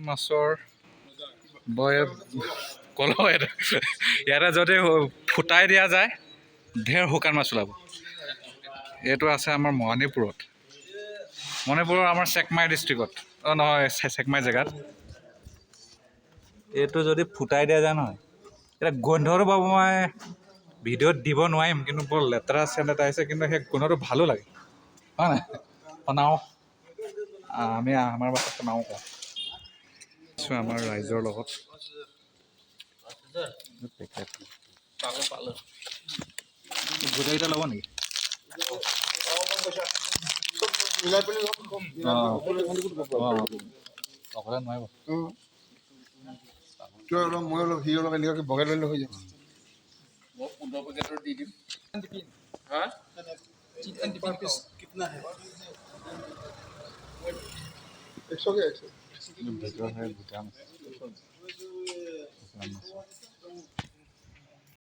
মাছৰ কলহ ইয়াতে যদি ফুটাই দিয়া যায় ঢেৰ শুকান মাছ ওলাব। এইটো আছে আমাৰ মণিপুৰত, মণিপুৰৰ আমাৰ চেকমাই ডিষ্ট্ৰিক্টত, নহয় চেকমাই জেগাত। এইটো যদি ফুটাই দিয়া যায় নহয়, এতিয়া গোন্ধটো পাব, মই ভিডিঅ'ত দিব নোৱাৰিম, কিন্তু বৰ লেতেৰা চেণ্ট এটা আহিছে, কিন্তু সেই গোন্ধটো ভালো লাগে, হয় নাই? বনাওঁ আমি আমাৰ বাছত বনাওঁ কওঁ আমাৰ ৰাইজৰ লগত গোটেইকেইটা ল'ব নেকি? অকলে নোৱাৰিব। মই অলপ সি অলপ এনেকুৱাকৈ বগাই ল'লে হৈ যাব। মই 15 পেকেটৰ দি দিম। হা? चिकन पीस कितना है? 100 के 100। भुटान